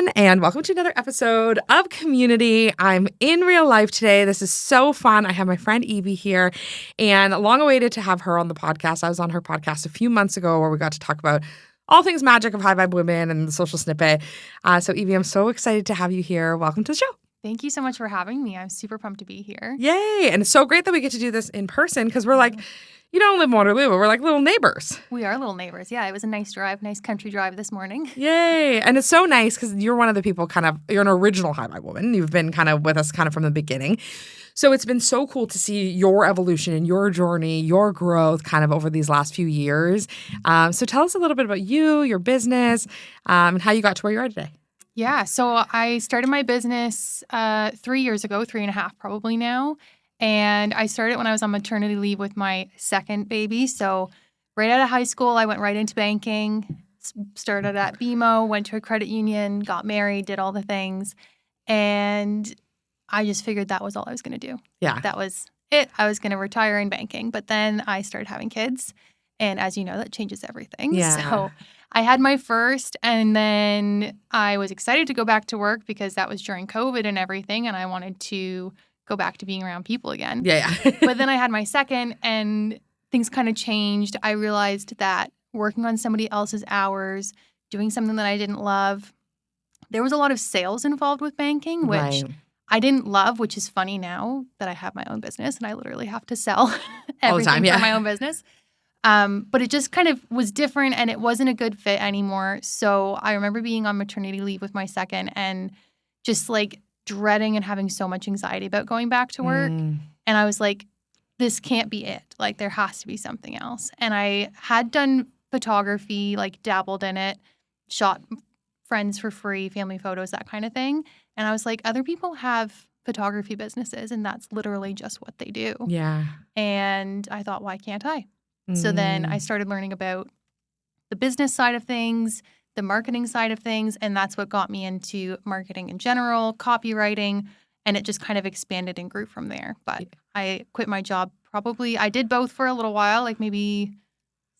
everyone, and welcome to another episode of Community. I'm in real life today. This is so fun. I have my friend Evie here, and long awaited to have her on the podcast. I was on her podcast a few months ago where we got to talk about all things magic of high vibe women and the social snippet. So Evie, I'm so excited to have you here. Welcome to the show. Thank you so much for having me. I'm super pumped to be here. Yay. And it's so great that we get to do this in person because we're like, you don't live in Waterloo, but we're like little neighbors. We are little neighbors. Yeah, it was a nice drive, nice country drive this morning. Yay. And it's so nice because you're one of the people you're an original high vibe woman. You've been kind of with us kind of from the beginning. So it's been so cool to see your evolution and your journey, your growth kind of over these last few years. So tell us a little bit about you, your business, and how you got to where you are today. Yeah, so I started my business 3 years ago, 3.5 probably now. And I started when I was on maternity leave with my second baby. So right out of high school, I went right into banking, started at BMO, went to a credit union, got married, did all the things. And I just figured that was all I was going to do. Yeah. That was it. I was going to retire in banking. But then I started having kids. And as you know, that changes everything. Yeah. So I had my first, and then I was excited to go back to work because that was during COVID and everything. And I wanted to go back to being around people again. Yeah. But then I had my second and things kind of changed. I realized that working on somebody else's hours, doing something that I didn't love, there was a lot of sales involved with banking, which I didn't love, which is funny now that I have my own business and I literally have to sell everything for my own business. But it just kind of was different and it wasn't a good fit anymore. So I remember being on maternity leave with my second and just like dreading and having so much anxiety about going back to work. And I was like, this can't be it. Like, there has to be something else. And I had done photography, like dabbled in it, shot friends for free, family photos, that kind of thing. And I was like, other people have photography businesses and that's literally just what they do. Yeah. And I thought, why can't I? So then I started learning about the business side of things, the marketing side of things, and that's what got me into marketing in general, copywriting, and it just kind of expanded and grew from there. But I quit my job I did both for a little while, like maybe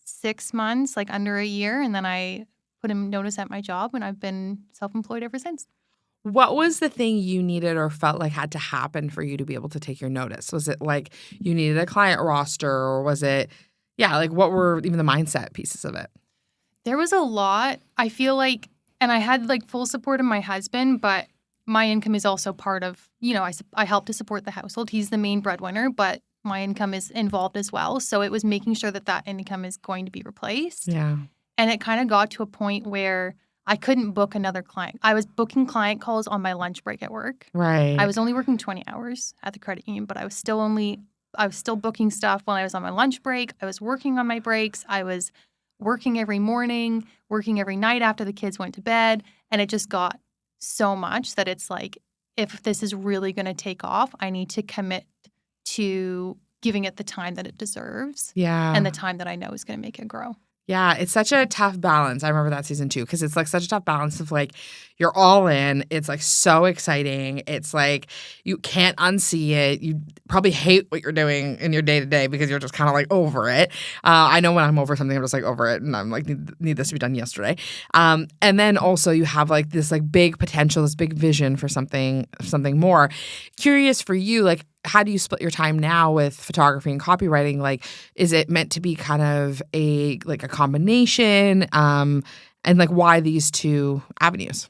6 months, like under a year, and then I put a notice at my job, and I've been self-employed ever since. What was the thing you needed or felt like had to happen for you to be able to take your notice? Was it like you needed a client roster, or was it, like what were even the mindset pieces of it? There was a lot. I feel like, and I had like full support of my husband, but my income is also part of, I help to support the household. He's the main breadwinner, but my income is involved as well. So it was making sure that income is going to be replaced. Yeah. And it kind of got to a point where I couldn't book another client. I was booking client calls on my lunch break at work. Right. I was only working 20 hours at the credit union, but I was still booking stuff when I was on my lunch break. I was working on my breaks. I was working every morning, working every night after the kids went to bed. And it just got so much that it's like, if this is really going to take off, I need to commit to giving it the time that it deserves. Yeah. And the time that I know is going to make it grow. Yeah, it's such a tough balance. I remember that season too, because it's like such a tough balance of like you're all in. It's like so exciting. It's like you can't unsee it. You probably hate what you're doing in your day to day because you're just kind of like over it. I know when I'm over something, I'm just like over it, and I'm like need this to be done yesterday. And then also you have like this like big potential, this big vision for something more. Curious for you, like, how do you split your time now with photography and copywriting? Like, is it meant to be kind of a combination? And like, why these two avenues?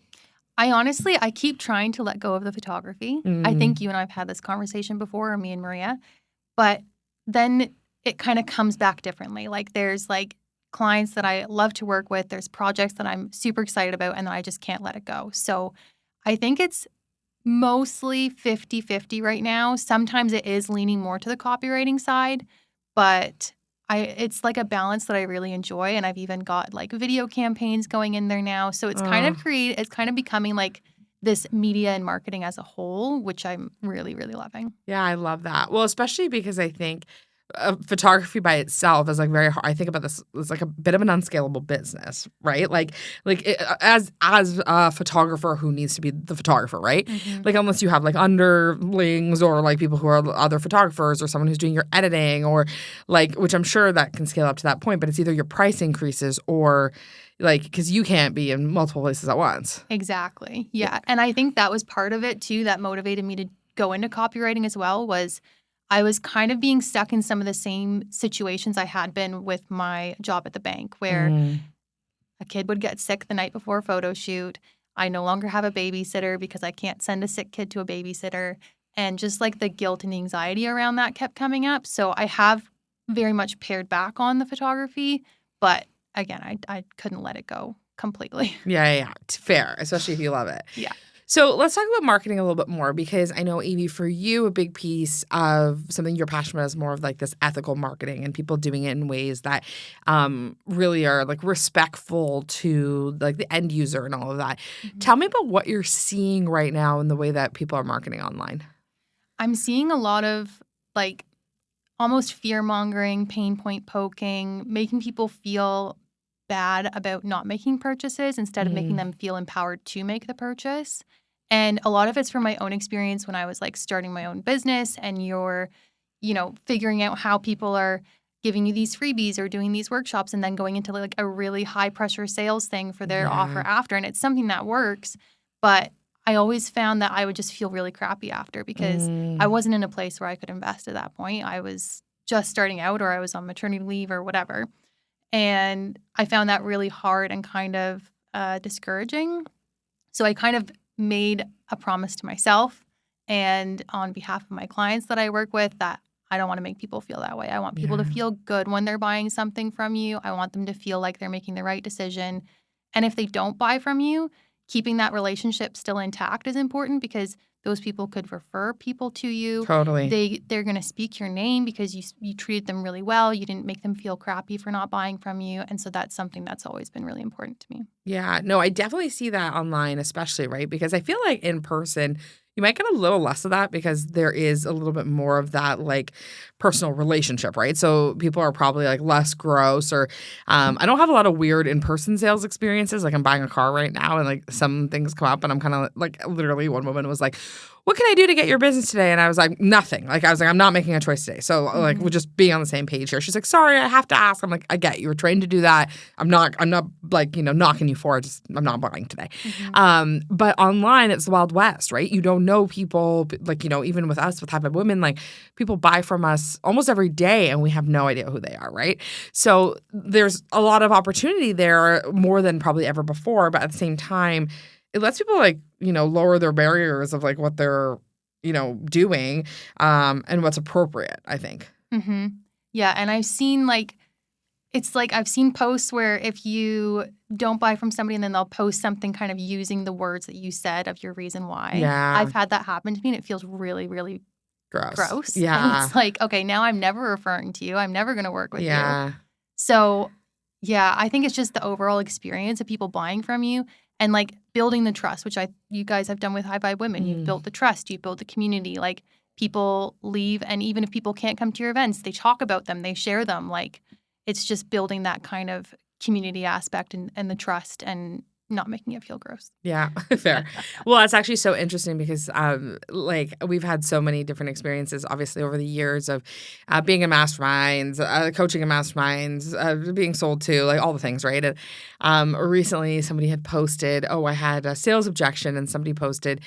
I keep trying to let go of the photography. I think you and I have had this conversation before, or me and Maria, but then it kind of comes back differently. Like, there's like clients that I love to work with. There's projects that I'm super excited about, and then I just can't let it go. So I think it's mostly 50-50 right now. Sometimes it is leaning more to the copywriting side, but it's like a balance that I really enjoy. And I've even got like video campaigns going in there now. So it's kind of becoming like this media and marketing as a whole, which I'm really, really loving. Yeah, I love that. Well, especially because I think photography by itself is like very hard. I think about this as like a bit of an unscalable business, right? Like as a photographer who needs to be the photographer, right? Mm-hmm. Like, unless you have like underlings or like people who are other photographers or someone who's doing your editing or like, which I'm sure that can scale up to that point, but it's either your price increases or like, because you can't be in multiple places at once. Exactly. Yeah. And I think that was part of it too that motivated me to go into copywriting as well, was I was kind of being stuck in some of the same situations I had been with my job at the bank, where a kid would get sick the night before a photo shoot. I no longer have a babysitter because I can't send a sick kid to a babysitter. And just like the guilt and anxiety around that kept coming up. So I have very much pared back on the photography, but again, I couldn't let it go completely. Yeah. Fair, especially if you love it. Yeah. So let's talk about marketing a little bit more, because I know, Evie, for you, a big piece of something you're passionate about is more of like this ethical marketing and people doing it in ways that really are like respectful to like the end user and all of that. Mm-hmm. Tell me about what you're seeing right now in the way that people are marketing online. I'm seeing a lot of like almost fear-mongering, pain point poking, making people feel bad about not making purchases instead of making them feel empowered to make the purchase. And a lot of it's from my own experience when I was like starting my own business, and you're, figuring out how people are giving you these freebies or doing these workshops and then going into like a really high pressure sales thing for their offer after. And it's something that works, but I always found that I would just feel really crappy after because I wasn't in a place where I could invest at that point. I was just starting out, or I was on maternity leave or whatever. And I found that really hard and kind of discouraging. So I kind of made a promise to myself and on behalf of my clients that I work with that I don't want to make people feel that way. I want people to feel good when they're buying something from you. I want them to feel like they're making the right decision. And if they don't buy from you, keeping that relationship still intact is important, because those people could refer people to you. Totally. They're going to speak your name because you treated them really well. You didn't make them feel crappy for not buying from you. And so that's something that's always been really important to me. Yeah. No, I definitely see that online, especially, right? Because I feel like in person, you might get a little less of that because there is a little bit more of that like personal relationship, right? So people are probably like less gross, or I don't have a lot of weird in-person sales experiences. Like I'm buying a car right now and like some things come up and I'm kind of like, literally one woman was like, what can I do to get your business today? And I was like, nothing. Like I was like, I'm not making a choice today. So like we'll just be on the same page here. She's like, sorry, I have to ask. I'm like, I get you were trained to do that. I'm not like, knocking you for it. Just I'm not buying today. But online it's the Wild West, right? You don't know people, like, even with us, with High Five Women, like people buy from us almost every day and we have no idea who they are, right? So there's a lot of opportunity there, more than probably ever before. But at the same time, it lets people like, lower their barriers of like what they're, doing and what's appropriate, I think. Mm-hmm. Yeah. And I've seen I've seen posts where if you don't buy from somebody and then they'll post something kind of using the words that you said of your reason why. Yeah. I've had that happen to me and it feels really, really gross. Yeah. And it's like, okay, now I'm never referring to you. I'm never going to work with you. Yeah. So yeah, I think it's just the overall experience of people buying from you and like building the trust, which you guys have done with High Vibe Women. You've built the trust, you've built the community. Like people leave, and even if people can't come to your events, they talk about them, they share them. Like it's just building that kind of community aspect and the trust and not making it feel gross. Yeah, fair. Well, it's actually so interesting because like we've had so many different experiences, obviously, over the years of being in masterminds, coaching in masterminds, being sold to, like all the things, right? And recently somebody had posted, I had a sales objection, and somebody posted,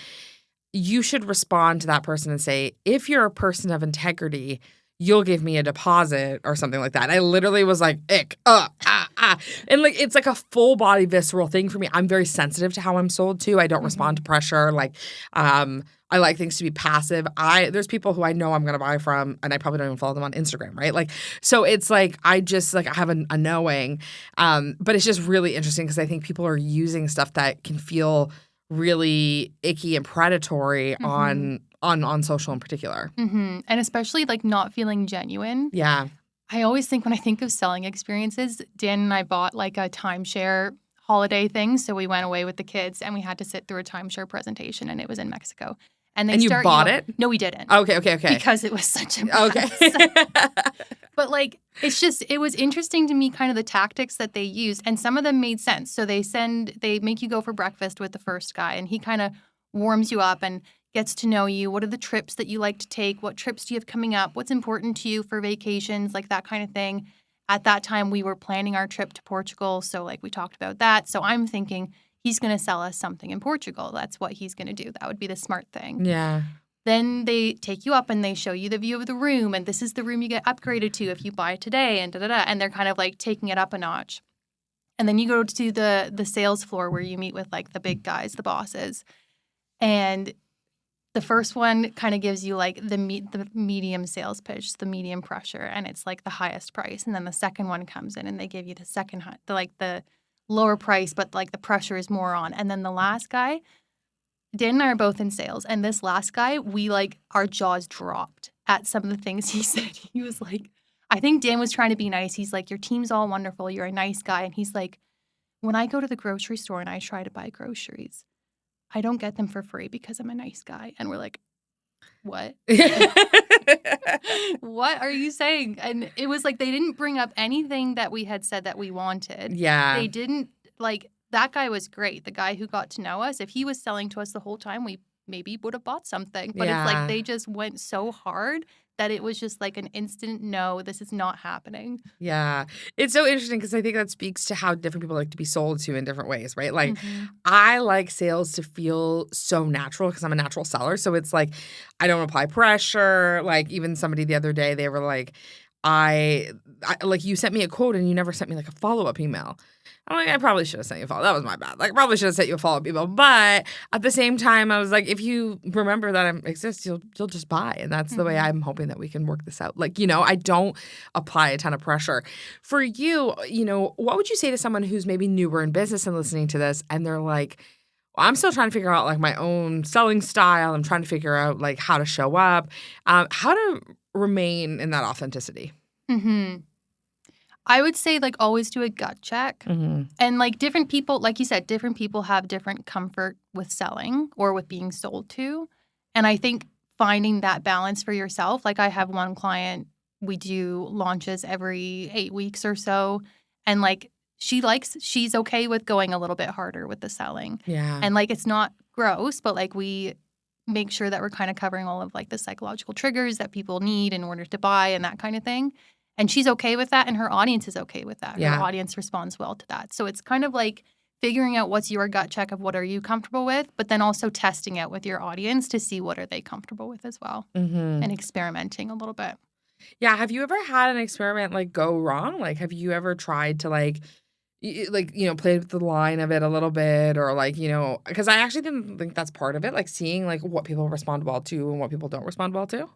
you should respond to that person and say, if you're a person of integrity, you'll give me a deposit or something like that. And I literally was like, ick, And like, it's like a full body visceral thing for me. I'm very sensitive to how I'm sold to. I don't respond to pressure. Like, I like things to be passive. There's people who I know I'm going to buy from, and I probably don't even follow them on Instagram, right? Like, so it's like, I just like, I have a knowing, but it's just really interesting because I think people are using stuff that can feel really icky and predatory on social in particular. And especially like not feeling genuine. Yeah. I always think when I think of selling experiences, Dan and I bought like a timeshare holiday thing. So we went away with the kids and we had to sit through a timeshare presentation, and it was in Mexico. And you bought it? No, we didn't. Okay. Because it was such a mess. Okay. But like, it was interesting to me kind of the tactics that they used, and some of them made sense. So they make you go for breakfast with the first guy, and he kind of warms you up and gets to know you. What are the trips that you like to take? What trips do you have coming up? What's important to you for vacations? Like that kind of thing. at that time we were planning our trip to Portugal. So like we talked about that. So I'm thinking he's going to sell us something in Portugal. That's what he's going to do. That would be the smart thing. Yeah. Then they take you up and they show you the view of the room. And this is the room you get upgraded to if you buy it today and da-da-da. And they're kind of like taking it up a notch. And then you go to the sales floor where you meet with like the big guys, the bosses. And the first one kind of gives you like the medium sales pitch, the medium pressure, and it's like the highest price. And then the second one comes in and they give you the lower price, but like the pressure is more on. And then the last guy, Dan and I are both in sales, and this last guy, we like our jaws dropped at some of the things he said. He was like, I think Dan was trying to be nice. He's like, your team's all wonderful. You're a nice guy. And he's like, when I go to the grocery store and I try to buy groceries, I don't get them for free because I'm a nice guy. And we're like, what? What are you saying? And it was like they didn't bring up anything that we had said that we wanted. Yeah. They didn't, like, that guy was great. The guy who got to know us, if he was selling to us the whole time, we maybe would have bought something. But it's like they just went so hard that it was just like an instant no, this is not happening. Yeah. It's so interesting because I think that speaks to how different people like to be sold to in different ways, right? Like, I like sales to feel so natural because I'm a natural seller. So it's like, I don't apply pressure. Like, even somebody the other day, they were like, I like, you sent me a quote and you never sent me like a follow-up email. I'm like, I probably should have sent you a follow. That was my bad. Like, I probably should have sent you a follow-up email. But at the same time, I was like, if you remember that I exist, you'll just buy. And that's the way I'm hoping that we can work this out. Like, I don't apply a ton of pressure. For you, what would you say to someone who's maybe newer in business and listening to this and they're like, well, I'm still trying to figure out like my own selling style. I'm trying to figure out like how to show up, how to remain in that authenticity. I would say, like, always do a gut check. And, like, different people, like you said, different people have different comfort with selling or with being sold to. And I think finding that balance for yourself, like I have one client, we do launches every 8 weeks or so. And, like, she's okay with going a little bit harder with the selling. Yeah. And, like, it's not gross, but, like, we make sure that we're kind of covering all of, like, the psychological triggers that people need in order to buy and that kind of thing. And she's okay with that, and her audience is okay with that. Yeah. Her audience responds well to that. So it's kind of like figuring out what's your gut check of what are you comfortable with, but then also testing it with your audience to see what are they comfortable with as well, and experimenting a little bit. Yeah. Have you ever had an experiment like go wrong? Like, have you ever tried to play with the line of it a little bit, or like, because I actually didn't think that's part of it, like seeing like what people respond well to and what people don't respond well to.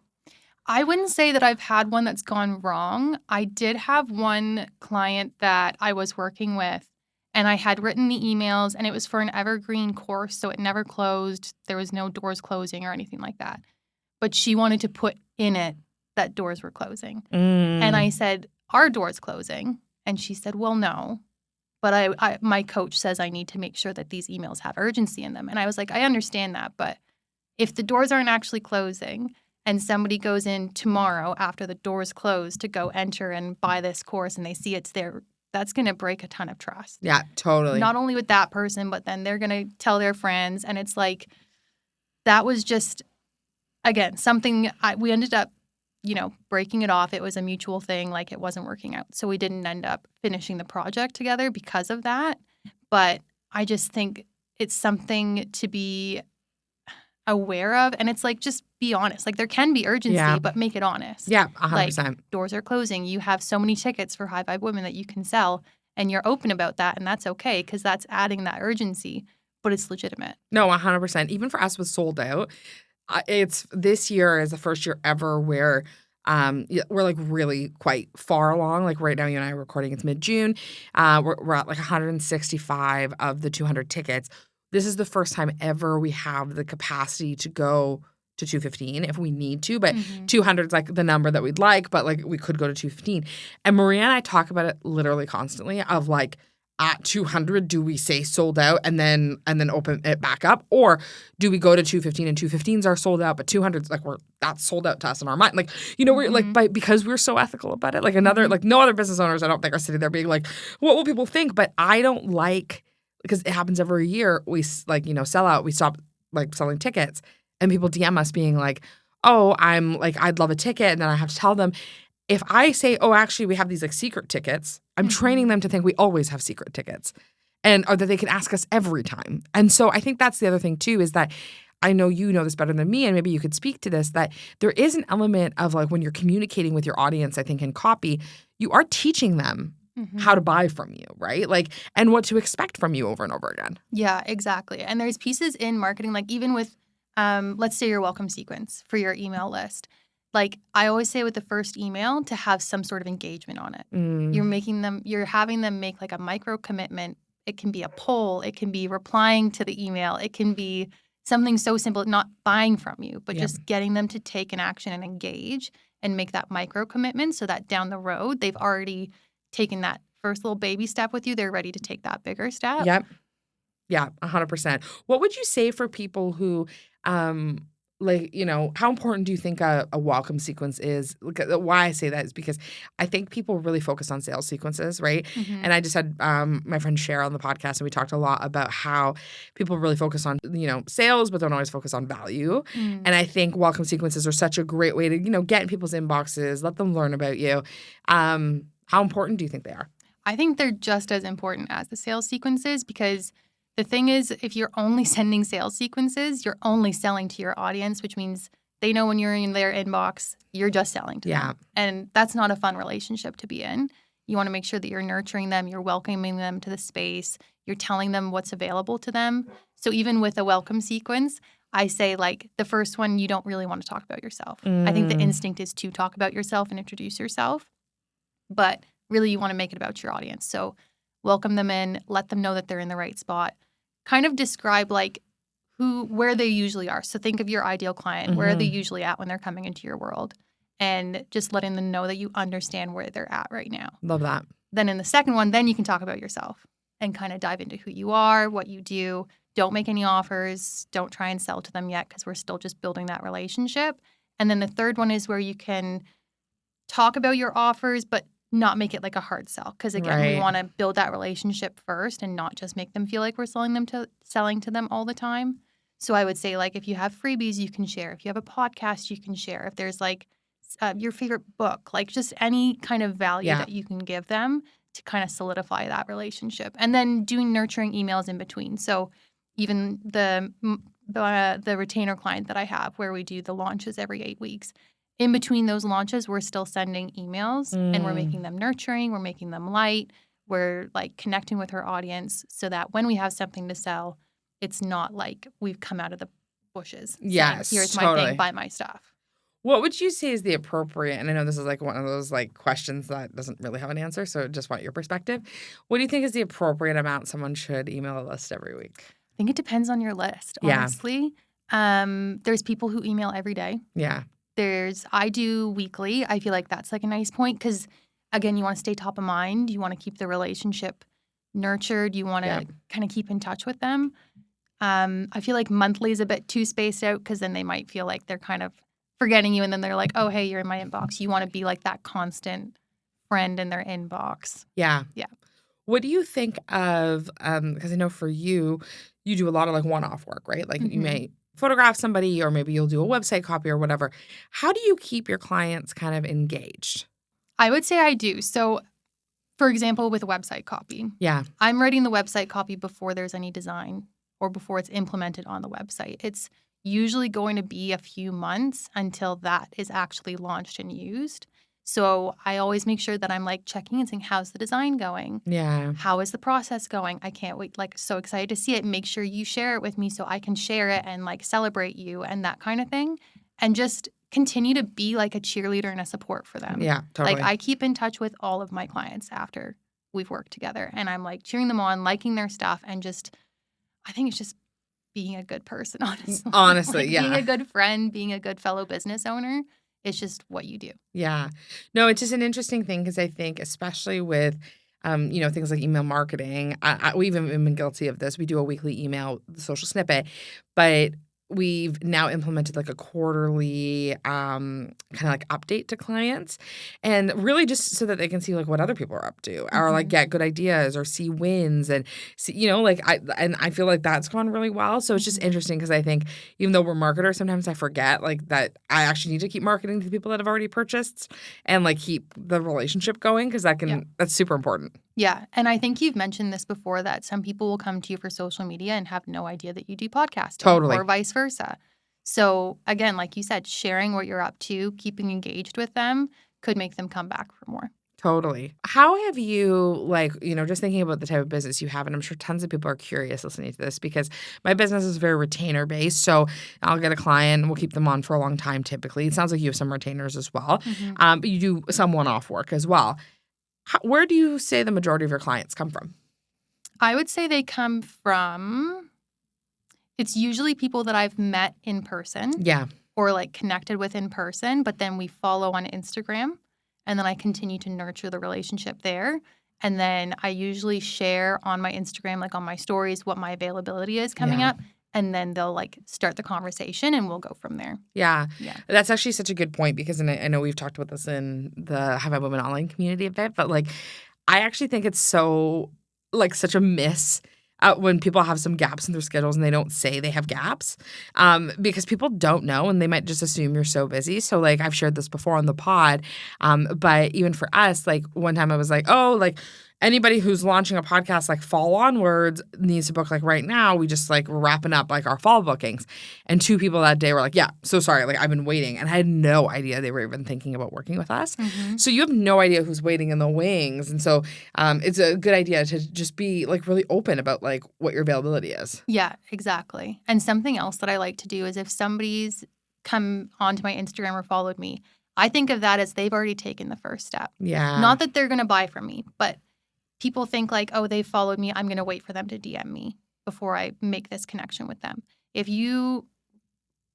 I wouldn't say that I've had one that's gone wrong. I did have one client that I was working with, and I had written the emails, and it was for an evergreen course, so it never closed. There was no doors closing or anything like that. But she wanted to put in it that doors were closing. And I said, are doors closing? And she said, well, no. But my coach says I need to make sure that these emails have urgency in them. And I was like, I understand that, but if the doors aren't actually closing and somebody goes in tomorrow after the doors close to go enter and buy this course and they see it's there, that's going to break a ton of trust. Yeah, totally. Not only with that person, but then they're going to tell their friends. And it's like, that was just, again, something we ended up, breaking it off. It was a mutual thing. Like, it wasn't working out. So we didn't end up finishing the project together because of that. But I just think it's something to be aware of. And it's like, just be honest. Like, there can be urgency, but make it honest. Yeah, 100%. Like, doors are closing. You have so many tickets for High Vibe Women that you can sell, and you're open about that, and that's okay because that's adding that urgency, but it's legitimate. No, 100%. Even for us with Sold Out, it's this year is the first year ever where we're like really quite far along. Like right now, you and I are recording, it's mid-June. We're at like 165 of the 200 tickets. This is the first time ever we have the capacity to go to 215 if we need to, but 200 is like the number that we'd like, but like we could go to 215. And Maria and I talk about it literally constantly of like, at 200, do we say sold out and then open it back up? Or do we go to 215 and 215s are sold out, but 200's like that's sold out to us in our mind. Like, we're like, because we're so ethical about it, like like no other business owners I don't think are sitting there being like, what will people think? But I don't like, because it happens every year, we like, sell out, we stop like selling tickets and people DM us being like, oh, I'm like, I'd love a ticket. And then I have to tell them. if I say, oh, actually, we have these like secret tickets, I'm training them to think we always have secret tickets or that they can ask us every time. And so I think that's the other thing too, is that I know you know this better than me, and maybe you could speak to this, that there is an element of like when you're communicating with your audience, I think in copy, you are teaching them how to buy from you, right? Like, and what to expect from you over and over again. Yeah, exactly. And there's pieces in marketing, like even with, let's say your welcome sequence for your email list. Like I always say with the first email to have some sort of engagement on it. You're having them make like a micro commitment. It can be a poll. It can be replying to the email. It can be something so simple, not buying from you, but just getting them to take an action and engage and make that micro commitment so that down the road, they've already taken that first little baby step with you. They're ready to take that bigger step. Yep. Yeah, 100%. What would you say for people who, like, you know, how important do you think a welcome sequence is? Why I say that is because I think people really focus on sales sequences, right? And I just had my friend Cheryl on the podcast, and we talked a lot about how people really focus on, you know, sales, but don't always focus on value. And I think welcome sequences are such a great way to, you know, get in people's inboxes, let them learn about you. How important do you think they are? I think they're just as important as the sales sequences, because the thing is, if you're only sending sales sequences, you're only selling to your audience, which means they know when you're in their inbox, you're just selling to them. And that's not a fun relationship to be in. You want to make sure that you're nurturing them, you're welcoming them to the space, you're telling them what's available to them. So even with a welcome sequence, I say like the first one, you don't really want to talk about yourself. I think the instinct is to talk about yourself and introduce yourself. But really, you want to make it about your audience. So welcome them in, let them know that they're in the right spot. Kind of describe like where they usually are. So think of your ideal client. Where are they usually at when they're coming into your world? And just letting them know that you understand where they're at right now. Love that. Then in the second one, then you can talk about yourself and kind of dive into who you are, what you do. Don't make any offers. Don't try and sell to them yet, because we're still just building that relationship. And then the third one is where you can talk about your offers, but not make it like a hard sell. Because again, we want to build that relationship first and not just make them feel like we're selling to them all the time. So I would say like if you have freebies you can share, if you have a podcast you can share, if there's like your favorite book, like just any kind of value that you can give them to kind of solidify that relationship. And then doing nurturing emails in between. So even the retainer client that I have, where we do the launches every 8 weeks, in between those launches, we're still sending emails and we're making them nurturing. We're making them light. We're like connecting with her audience so that when we have something to sell, it's not like we've come out of the bushes. Yes, saying, here's my thing, buy my stuff. What would you say is the appropriate, and I know this is like one of those like questions that doesn't really have an answer, so just want your perspective. What do you think is the appropriate amount someone should email a list every week? I think it depends on your list, honestly. There's people who email every day. Yeah. I do weekly. I feel like that's like a nice point because, again, you want to stay top of mind. You want to keep the relationship nurtured. You want to kind of keep in touch with them. I feel like monthly is a bit too spaced out because then they might feel like they're kind of forgetting you and then they're like, oh, hey, you're in my inbox. You want to be like that constant friend in their inbox. Yeah. Yeah. What do you think of, because I know for you, you do a lot of like one-off work, right? Like you may photograph somebody or maybe you'll do a website copy or whatever. How do you keep your clients kind of engaged? I would say I do. So, for example, with website copy. Yeah. I'm writing the website copy before there's any design or before it's implemented on the website. It's usually going to be a few months until that is actually launched and used. So I always make sure that I'm like checking and saying, how's the design going? Yeah. How is the process going? I can't wait, like so excited to see it. Make sure you share it with me so I can share it and like celebrate you and that kind of thing. And just continue to be like a cheerleader and a support for them. Yeah, totally. Like I keep in touch with all of my clients after we've worked together and I'm like cheering them on, liking their stuff, and just, I think it's just being a good person, honestly. Honestly, like, yeah. Being a good friend, being a good fellow business owner. It's just what you do. Yeah. No, it's just an interesting thing because I think especially with, things like email marketing, we've even been guilty of this. We do a weekly email, the social snippet, but we've now implemented like a quarterly kind of like update to clients, and really just so that they can see like what other people are up to, or like get good ideas or see wins and see, like I feel like that's gone really well. So it's just interesting because I think even though we're marketers, sometimes I forget like that I actually need to keep marketing to the people that have already purchased and like keep the relationship going because that's super important. Yeah. And I think you've mentioned this before that some people will come to you for social media and have no idea that you do podcasting Totally. or vice versa. So again, like you said, sharing what you're up to, keeping engaged with them could make them come back for more. Totally. How have you, like, just thinking about the type of business you have, and I'm sure tons of people are curious listening to this because my business is very retainer based. So I'll get a client, we'll keep them on for a long time typically. It sounds like you have some retainers as well, but you do some one-off work as well. Where do you say the majority of your clients come from? I would say they come from, it's usually people that I've met in person. Yeah. Or like connected with in person, but then we follow on Instagram. And then I continue to nurture the relationship there. And then I usually share on my Instagram, like on my stories, what my availability is coming up. And then they'll like start the conversation and we'll go from there. Yeah. That's actually such a good point because, and I know we've talked about this in the Have I Women Online community a bit, but like I actually think it's so like such a miss when people have some gaps in their schedules and they don't say they have gaps because people don't know and they might just assume you're so busy. So like I've shared this before on the pod, but even for us, like one time I was like, oh, like anybody who's launching a podcast like fall onwards needs to book like right now. We just like we're wrapping up like our fall bookings. And 2 people that day were like, yeah, so sorry. Like I've been waiting. And I had no idea they were even thinking about working with us. So you have no idea who's waiting in the wings. And so it's a good idea to just be like really open about like what your availability is. Yeah, exactly. And something else that I like to do is if somebody's come onto my Instagram or followed me, I think of that as they've already taken the first step. Yeah. Not that they're going to buy from me, but people think like, oh, they followed me. I'm going to wait for them to DM me before I make this connection with them. If you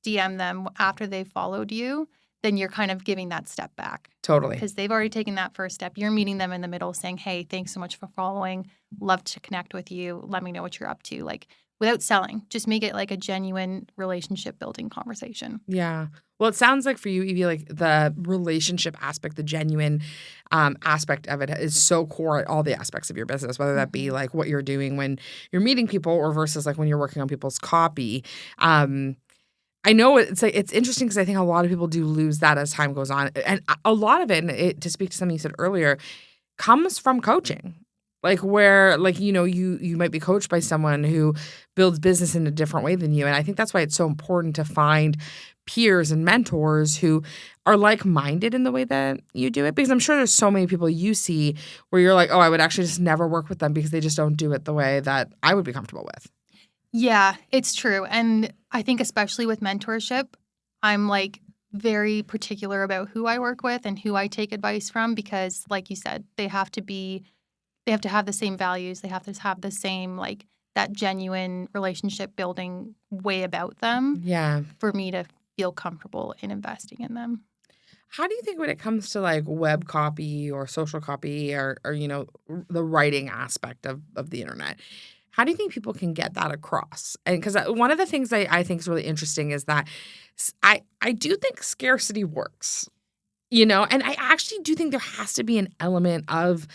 DM them after they've followed you, then you're kind of giving that step back. Totally. Because they've already taken that first step. You're meeting them in the middle saying, hey, thanks so much for following. Love to connect with you. Let me know what you're up to. Like without selling, just make it like a genuine relationship building conversation. Yeah. Well, it sounds like for you, Evie, like the relationship aspect, the genuine aspect of it is so core at all the aspects of your business, whether that be like what you're doing when you're meeting people or versus like when you're working on people's copy. I know it's like it's interesting because I think a lot of people do lose that as time goes on. And a lot of it, and to speak to something you said earlier, comes from coaching. Like where like, you might be coached by someone who builds business in a different way than you. And I think that's why it's so important to find peers and mentors who are like-minded in the way that you do it. Because I'm sure there's so many people you see where you're like, oh, I would actually just never work with them because they just don't do it the way that I would be comfortable with. Yeah, it's true. And I think especially with mentorship, I'm like very particular about who I work with and who I take advice from because like you said, they have to have the same values. They have to have the same like that genuine relationship building way about them. Yeah. For me to feel comfortable in investing in them. How do you think when it comes to like web copy or social copy or the writing aspect of the internet, how do you think people can get that across? And because one of the things I think is really interesting is that I do think scarcity works, and I actually do think there has to be an element of,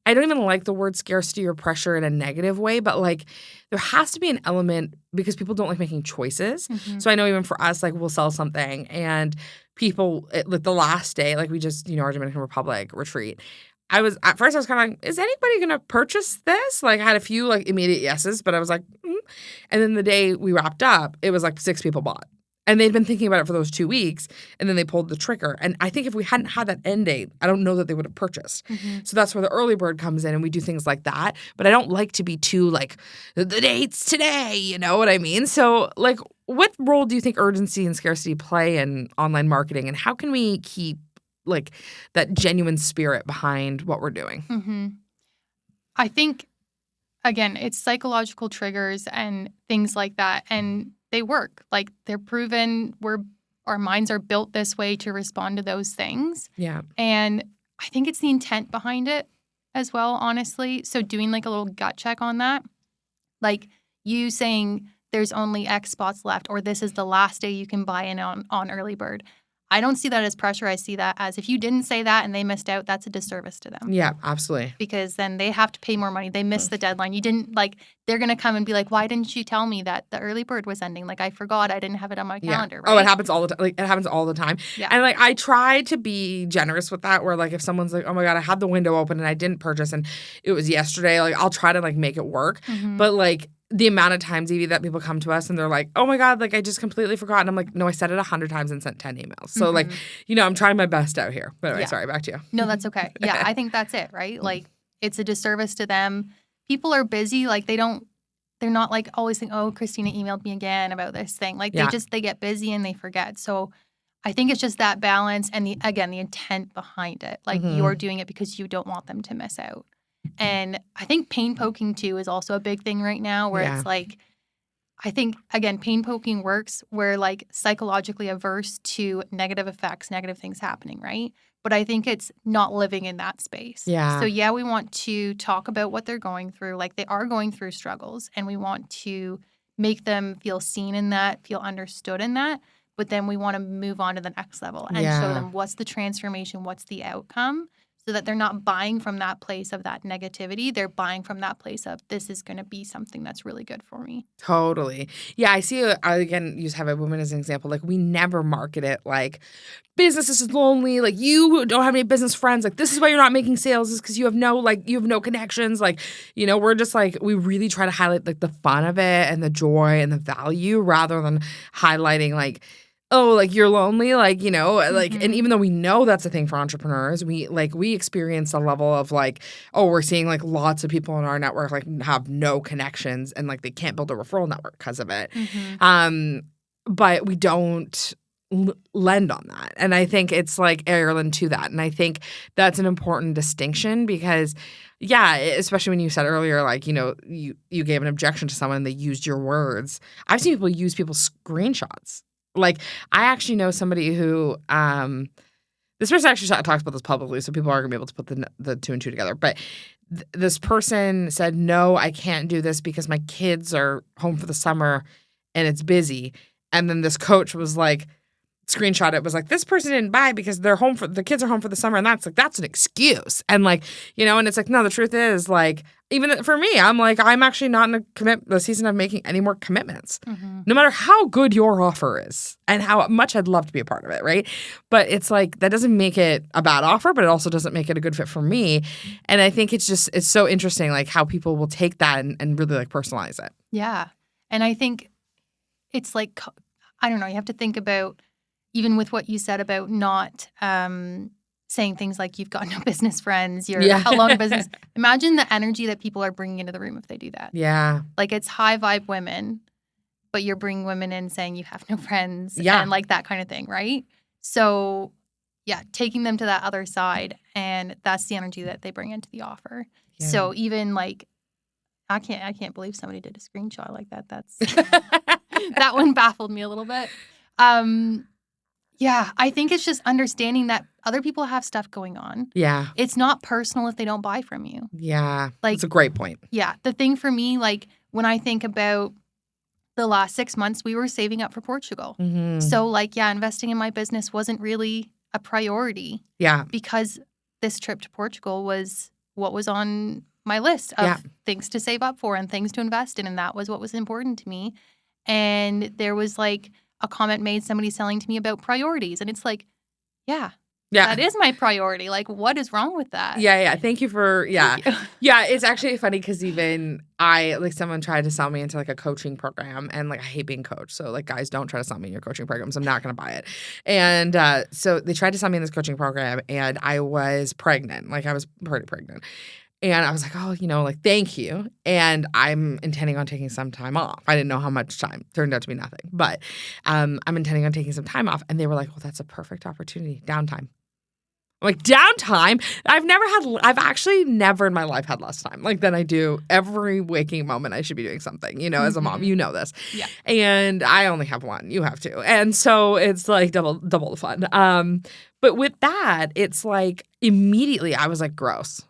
I don't even like the word scarcity or pressure in a negative way, but like there has to be an element because people don't like making choices. So I know even for us, like we'll sell something and people, like the last day, like we just, our Dominican Republic retreat, at first I was kind of like, is anybody going to purchase this? Like I had a few like immediate yeses, but I was like, And then the day we wrapped up, it was like 6 people bought. And they'd been thinking about it for those 2 weeks, and then they pulled the trigger. And I think if we hadn't had that end date, I don't know that they would have purchased. So that's where the early bird comes in, and we do things like that. But I don't like to be too like, the date's today, you know what I mean? So like, what role do you think urgency and scarcity play in online marketing, and how can we keep like that genuine spirit behind what we're doing? I think, again, it's psychological triggers and things like that. And they work. Like they're proven. Our minds are built this way to respond to those things. Yeah. And I think it's the intent behind it as well, honestly. So doing like a little gut check on that, like you saying there's only X spots left, or this is the last day you can buy in on early bird. I don't see that as pressure. I see that as if you didn't say that and they missed out, that's a disservice to them. Yeah, absolutely. Because then they have to pay more money. They missed the deadline. You didn't like, they're going to come and be like, why didn't you tell me that the early bird was ending? Like, I forgot. I didn't have it on my calendar. Right? Oh, it happens all the time. Like, it happens all the time. Yeah. And like, I try to be generous with that, where like, if someone's like, oh my God, I had the window open and I didn't purchase and it was yesterday, like, I'll try to like make it work. Mm-hmm. But like, the amount of times, Evie, that people come to us and they're like, oh my God, like I just completely forgot. And I'm like, no, I said it 100 times and sent 10 emails. So like, I'm trying my best out here. But anyway, sorry, back to you. No, that's okay. Yeah, I think that's it, right? Like, it's a disservice to them. People are busy. Like, they're not like always think, oh, Kristina emailed me again about this thing. Like, they get busy and they forget. So I think it's just that balance and the intent behind it. Like, you're doing it because you don't want them to miss out. And I think pain poking too is also a big thing right now, where it's like, I think, again, pain poking works where like psychologically averse to negative effects, negative things happening, right? But I think it's not living in that space. Yeah. So yeah, we want to talk about what they're going through. Like, they are going through struggles, and we want to make them feel seen in that, feel understood in that. But then we want to move on to the next level and show them what's the transformation, what's the outcome, so that they're not buying from that place of that negativity. They're buying from that place of, this is going to be something that's really good for me. Totally. Yeah, I see, again, use Have a Woman as an example. Like, we never market it like, business is lonely. Like, you don't have any business friends. Like, this is why you're not making sales, is because you have no connections. Like, we're just like, we really try to highlight like the fun of it and the joy and the value, rather than highlighting like, oh, like you're lonely, like, like, and even though we know that's a thing for entrepreneurs, we experience a level of like, oh, we're seeing like lots of people in our network like have no connections and like they can't build a referral network because of it. But we don't lend on that. And I think it's like Ireland to that. And I think that's an important distinction because, yeah, especially when you said earlier, like, you gave an objection to someone and they used your words. I've seen people use people's screenshots. Like, I actually know somebody who, this person actually talks about this publicly, so people are going to be able to put the two and two together. But this person said, no, I can't do this because my kids are home for the summer and it's busy. And then this coach was like, screenshot it, was like, this person didn't buy because the kids are home for the summer, and that's an excuse. And like, and it's like, no, the truth is, like, even for me, I'm like, I'm actually not in the season of making any more commitments, no matter how good your offer is and how much I'd love to be a part of it, right? But it's like, that doesn't make it a bad offer, but it also doesn't make it a good fit for me. And I think it's so interesting, like, how people will take that and really like personalize it. Yeah. And I think it's like, I don't know, you have to think about, even with what you said about not saying things like you've got no business friends, you're alone in business. Imagine the energy that people are bringing into the room if they do that. Yeah. Like, it's high vibe women, but you're bringing women in saying you have no friends and like that kind of thing, right? So yeah, taking them to that other side, and that's the energy that they bring into the offer. Yeah. So even like, I can't believe somebody did a screenshot like that. That's that one baffled me a little bit. Yeah, I think it's just understanding that other people have stuff going on. Yeah. It's not personal if they don't buy from you. Yeah. Like, that's a great point. Yeah. The thing for me, like, when I think about the last 6 months, we were saving up for Portugal. So like, yeah, investing in my business wasn't really a priority. Yeah. Because this trip to Portugal was what was on my list of things to save up for and things to invest in. And that was what was important to me. And there was like a comment made, somebody selling to me about priorities. And it's like, yeah, that is my priority. Like, what is wrong with that? Yeah. Thank you for, Yeah, it's actually funny because even someone tried to sell me into like a coaching program, and like, I hate being coached. So like, guys, don't try to sell me in your coaching programs. I'm not going to buy it. And so they tried to sell me in this coaching program, and I was pregnant. Like, I was pretty pregnant. And I was like, oh, like, thank you. And I'm intending on taking some time off. I didn't know how much time. Turned out to be nothing. But I'm intending on taking some time off. And they were like, well, that's a perfect opportunity. Downtime. I'm like, downtime? I've actually never in my life had less time than I do. Every waking moment I should be doing something, as a mom. You know this. Yeah. And I only have one. You have two. And so it's like double the fun. But with that, it's like immediately I was like, gross.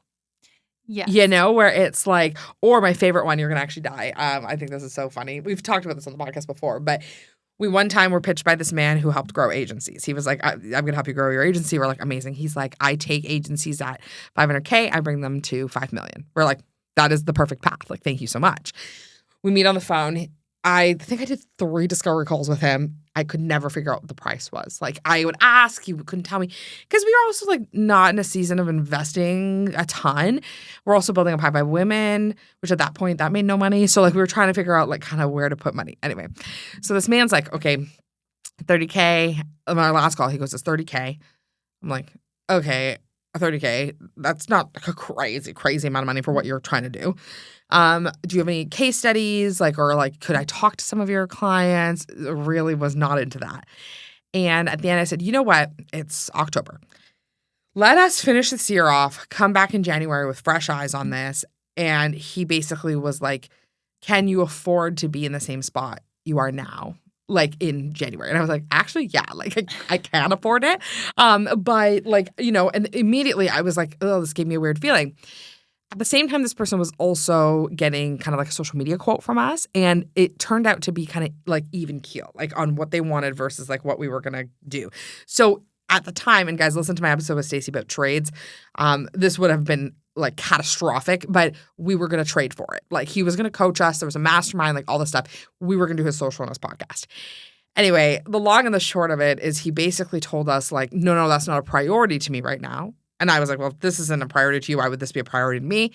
Yes. You know, where it's like, or my favorite one, you're going to actually die. I think this is so funny. We've talked about this on the podcast before, but we one time were pitched by this man who helped grow agencies. He was like, I'm going to help you grow your agency. We're like, amazing. He's like, I take agencies at $500K. I bring them to $5 million. We're like, that is the perfect path. Like, thank you so much. We meet on the phone. I think I did 3 discovery calls with him. I could never figure out what the price was. Like, I would ask, he couldn't tell me. Because we were also, like, not in a season of investing a ton. We're also building up High Five Women, which at that point, that made no money. So, like, we were trying to figure out, like, kind of where to put money. Anyway, so this man's like, okay, $30K. On our last call, he goes, it's $30K. I'm like, okay, $30K. That's not like a crazy amount of money for what you're trying to do. Do you have any case studies? Like, or like, could I talk to some of your clients? Really was not into that. And at the end I said, you know what? It's October. Let us finish this year off, come back in January with fresh eyes on this. And he basically was like, can you afford to be in the same spot you are now? Like in January. And I was like, actually, yeah, like I can afford it. But like, you know, and immediately I was like, oh, this gave me a weird feeling. At the same time, this person was also getting kind of like a social media quote from us. And it turned out to be kind of like even keel, like on what they wanted versus like what we were going to do. So at the time, and guys, listen to my episode with Stacey about trades. This would have been like catastrophic, but we were going to trade for it. Like he was going to coach us. There was a mastermind, like all this stuff. We were going to do his social on his podcast. Anyway, the long and the short of it is he basically told us like, no, that's not a priority to me right now. And I was like, well, if this isn't a priority to you, why would this be a priority to me?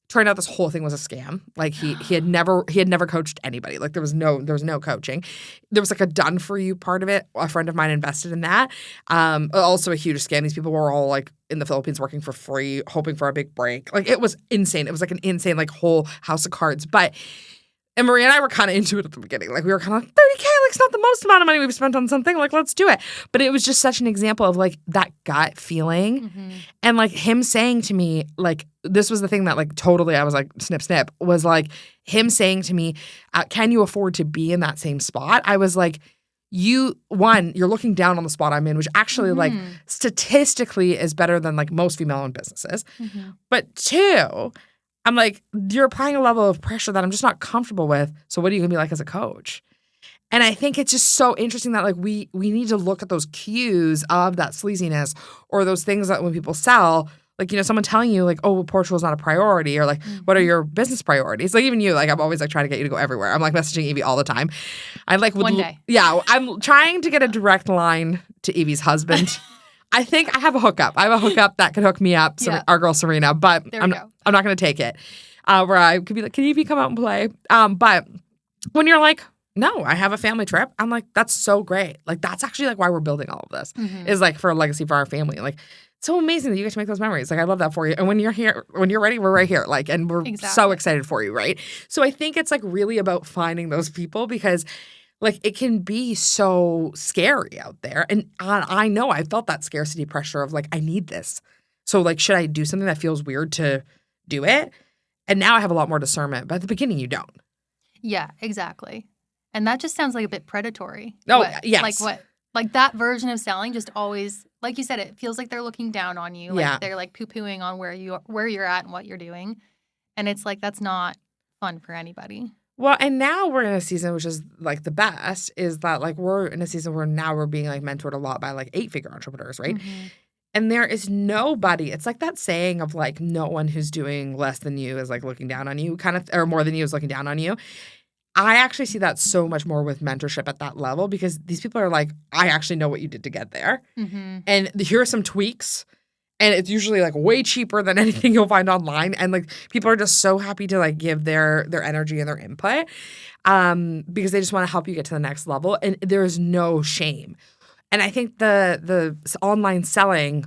Turned out this whole thing was a scam. Like he had never coached anybody. Like there was no coaching. There was like a done for you part of it. A friend of mine invested in that. Also a huge scam. These people were all like in the Philippines working for free, hoping for a big break. Like it was insane. It was like an insane like whole house of cards. And Maria and I were kind of into it at the beginning. Like, we were kind of like, $30K, like, it's not the most amount of money we've spent on something. Like, let's do it. But it was just such an example of, like, that gut feeling. Mm-hmm. And, like, him saying to me, like, this was the thing that, like, totally I was like, snip, was, like, him saying to me, can you afford to be in that same spot? I was like, you're looking down on the spot I'm in, which actually, like, statistically is better than, like, most female-owned businesses. Mm-hmm. But 2, I'm like, you're applying a level of pressure that I'm just not comfortable with. So what are you going to be like as a coach? And I think it's just so interesting that like we need to look at those cues of that sleaziness or those things that when people sell, like, you know, someone telling you like, oh, Portugal's not a priority or like, what are your business priorities? Like even you, like I'm always like trying to get you to go everywhere. I'm like messaging Evie all the time. I like one day. Yeah, I'm trying to get a direct line to Evie's husband. I think I have a hookup. I have a hookup that could hook me up, our girl Serena, but I'm not going to take it. Where I could be like, can Evie come out and play? But when you're like, no, I have a family trip, I'm like, that's so great. Like, that's actually like why we're building all of this is like for a legacy for our family. Like, it's so amazing that you get to make those memories. Like, I love that for you. And when you're here, when you're ready, we're right here. Like, and we're so excited for you, right? So I think it's like really about finding those people because like it can be so scary out there. And I know I felt that scarcity pressure of like, I need this. So like, should I do something that feels weird to do it? And now I have a lot more discernment. But at the beginning, you don't. Yeah, exactly. And that just sounds like a bit predatory. Oh, yes. Like what? Like that version of selling just always, like you said, it feels like they're looking down on you. Like they're like poo-pooing on where you're at and what you're doing. And it's like, that's not fun for anybody. Well, and now we're in a season, which is like the best, is that like we're in a season where now we're being like mentored a lot by like 8-figure entrepreneurs, right? Mm-hmm. And there is nobody, it's like that saying of like no one who's doing less than you is like looking down on you kind of, or more than you is looking down on you. I actually see that so much more with mentorship at that level because these people are like, I actually know what you did to get there. Mm-hmm. And here are some tweaks. And it's usually like way cheaper than anything you'll find online. And like people are just so happy to like give their energy and their input because they just want to help you get to the next level. And there is no shame. And I think the online selling,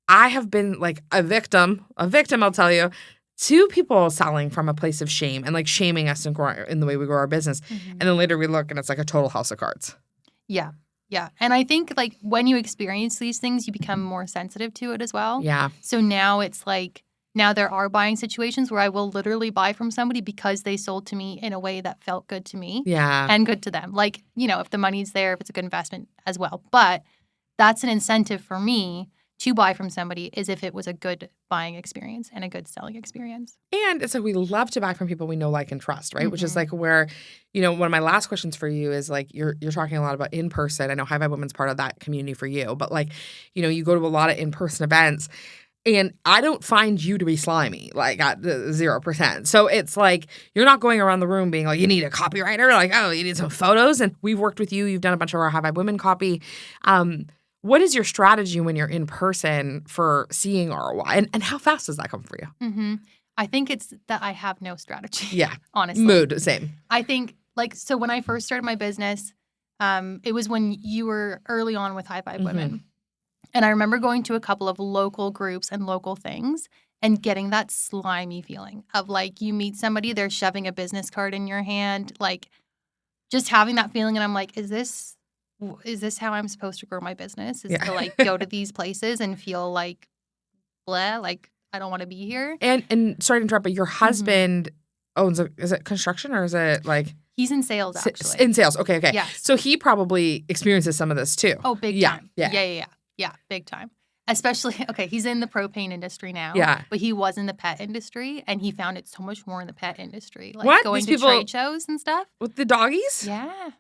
I have been like a victim, I'll tell you, to people selling from a place of shame and like shaming us in the way we grow our business. Mm-hmm. And then later we look and it's like a total house of cards. Yeah. Yeah. And I think like when you experience these things, you become more sensitive to it as well. Yeah. So now it's like, now there are buying situations where I will literally buy from somebody because they sold to me in a way that felt good to me. Yeah. And good to them. Like, you know, if the money's there, if it's a good investment as well. But that's an incentive for me to buy from somebody is if it was a good buying experience and a good selling experience. And it's like we love to buy from people we know, like, and trust, right? Which is Mm-hmm. like where, one of my last questions for you is like you're talking a lot about in person. I know High Vibe Women's part of that community for you, but like, you go to a lot of in person events. And I don't find you to be slimy, like at the 0%. So it's like you're not going around the room being like, you need a copywriter, like, oh, you need some photos. And we've worked with you. You've done a bunch of our High Vibe Women copy. What is your strategy when you're in person for seeing ROI? And how fast does that come for you? Mm-hmm. I think it's that I have no strategy. Yeah. Honestly. Mood, same. I think, so when I first started my business, it was when you were early on with High Vibe Women. And I remember going to a couple of local groups and local things and getting that slimy feeling of like you meet somebody, they're shoving a business card in your hand, like just having that feeling. And I'm like, is this how I'm supposed to grow my business? Is to like go to these places and feel like blah, like I don't want to be here. And sorry to interrupt, but your husband owns is it construction or is it like? He's in sales, actually. In sales. Okay. Yes. So he probably experiences some of this too. Oh, big time. Yeah, big time. Especially, he's in the propane industry now. Yeah. But he was in the pet industry, and he found it so much more in the pet industry. Like what? going These to people, trade shows and stuff. With the doggies? Yeah.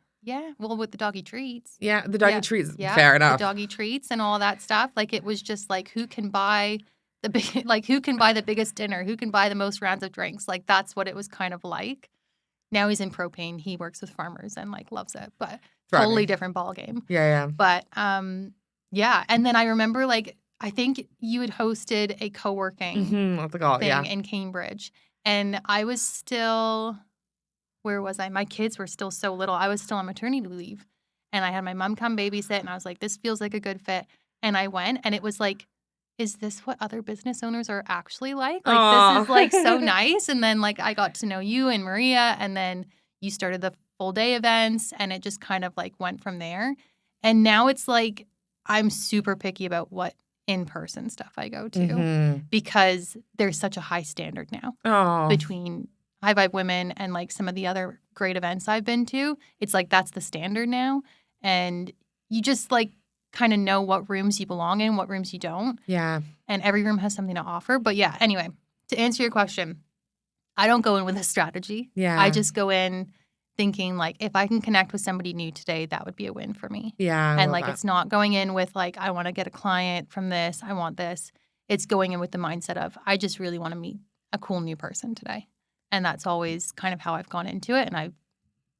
Well, with the doggy treats. Yeah, the doggy treats. Yeah, fair enough. The doggy treats and all that stuff. Like, it was just like, who can buy the biggest dinner? Who can buy the most rounds of drinks? Like, that's what it was kind of like. Now he's in propane. He works with farmers and, like, loves it. But totally different ball game. Yeah. But, yeah. And then I remember, like, I think you had hosted a co-working thing in Cambridge. And I was still, where was I? My kids were still so little. I was still on maternity leave. And I had my mom come babysit. And I was like, this feels like a good fit. And I went. And it was like, is this what other business owners are actually like? Like, Aww. This is, like, so nice. And then, like, I got to know you and Maria. And then you started the full day events. And it just kind of, like, went from there. And now it's, like, I'm super picky about what in-person stuff I go to because there's such a high standard now between High Vibe Women and, like, some of the other great events I've been to. It's like that's the standard now. And you just, like, kind of know what rooms you belong in, what rooms you don't. Yeah. And every room has something to offer. But yeah, anyway, to answer your question, I don't go in with a strategy. Yeah. I just go in thinking, like, if I can connect with somebody new today, that would be a win for me. Yeah. And, like, it's not going in with, like, I want to get a client from this. I want this. It's going in with the mindset of, I just really want to meet a cool new person today. And that's always kind of how I've gone into it. And I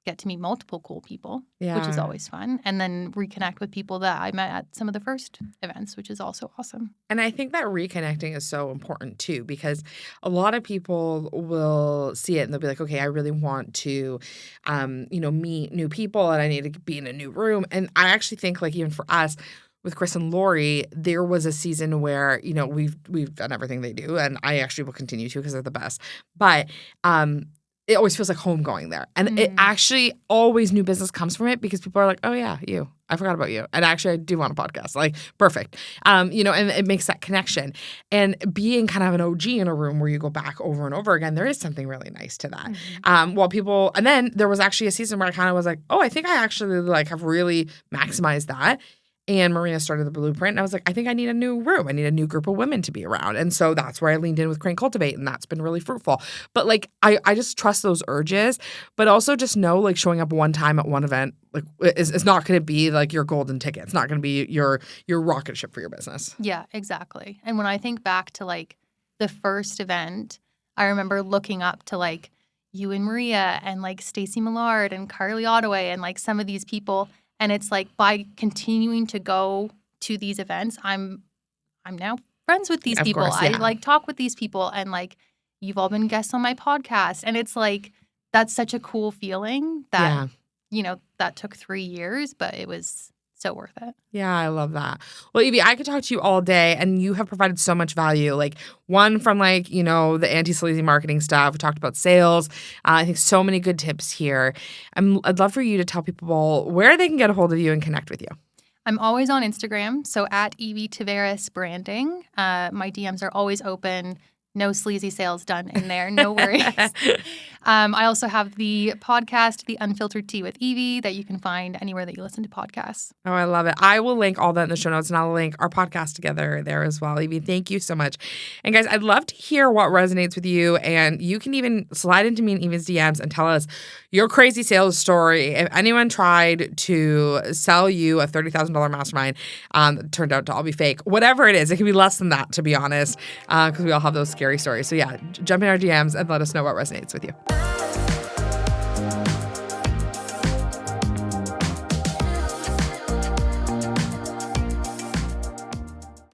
get to meet multiple cool people, which is always fun. And then reconnect with people that I met at some of the first events, which is also awesome. And I think that reconnecting is so important too, because a lot of people will see it and they'll be like, okay, I really want to, meet new people and I need to be in a new room. And I actually think, like, even for us, with Chris and Lori, there was a season where, we've done everything they do, and I actually will continue to because they're the best. But it always feels like home going there. And it actually always new business comes from it because people are like, oh, yeah, you. I forgot about you. And actually, I do want a podcast. Like, perfect. And it makes that connection. And being kind of an OG in a room where you go back over and over again, there is something really nice to that. And then there was actually a season where I kind of was like, oh, I think I actually, like, have really maximized that. And Marina started the Blueprint, and I was like, I think I need a new room. I need a new group of women to be around. And so that's where I leaned in with Crane Cultivate, and that's been really fruitful. But, like, I just trust those urges, but also just know, like, showing up one time at one event, like, is not going to be, like, your golden ticket. It's not going to be your rocket ship for your business. Yeah, exactly. And when I think back to, like, the first event, I remember looking up to, like, you and Maria and, like, Stacey Millard and Carly Ottaway and, like, some of these people. And it's like by continuing to go to these events, I'm now friends with these people. Course, yeah. I, like, talk with these people, and, like, you've all been guests on my podcast. And it's like that's such a cool feeling that that took 3 years, but it was so worth it. Yeah, I love that. Well, Evie, I could talk to you all day, and you have provided so much value. Like, one from, like, the anti-sleazy marketing stuff. We talked about sales. I think so many good tips here. I'd love for you to tell people where they can get a hold of you and connect with you. I'm always on Instagram, so at Evie Tavares Branding. My DMs are always open. No sleazy sales done in there. No worries. I also have the podcast, The Unfiltered Tea with Evie, that you can find anywhere that you listen to podcasts. Oh, I love it. I will link all that in the show notes, and I'll link our podcast together there as well. Evie, thank you so much. And guys, I'd love to hear what resonates with you, and you can even slide into me and Evie's DMs and tell us your crazy sales story. If anyone tried to sell you a $30,000 mastermind that turned out to all be fake, whatever it is, it can be less than that, to be honest, because we all have those scary stories. So yeah, jump in our DMs and let us know what resonates with you.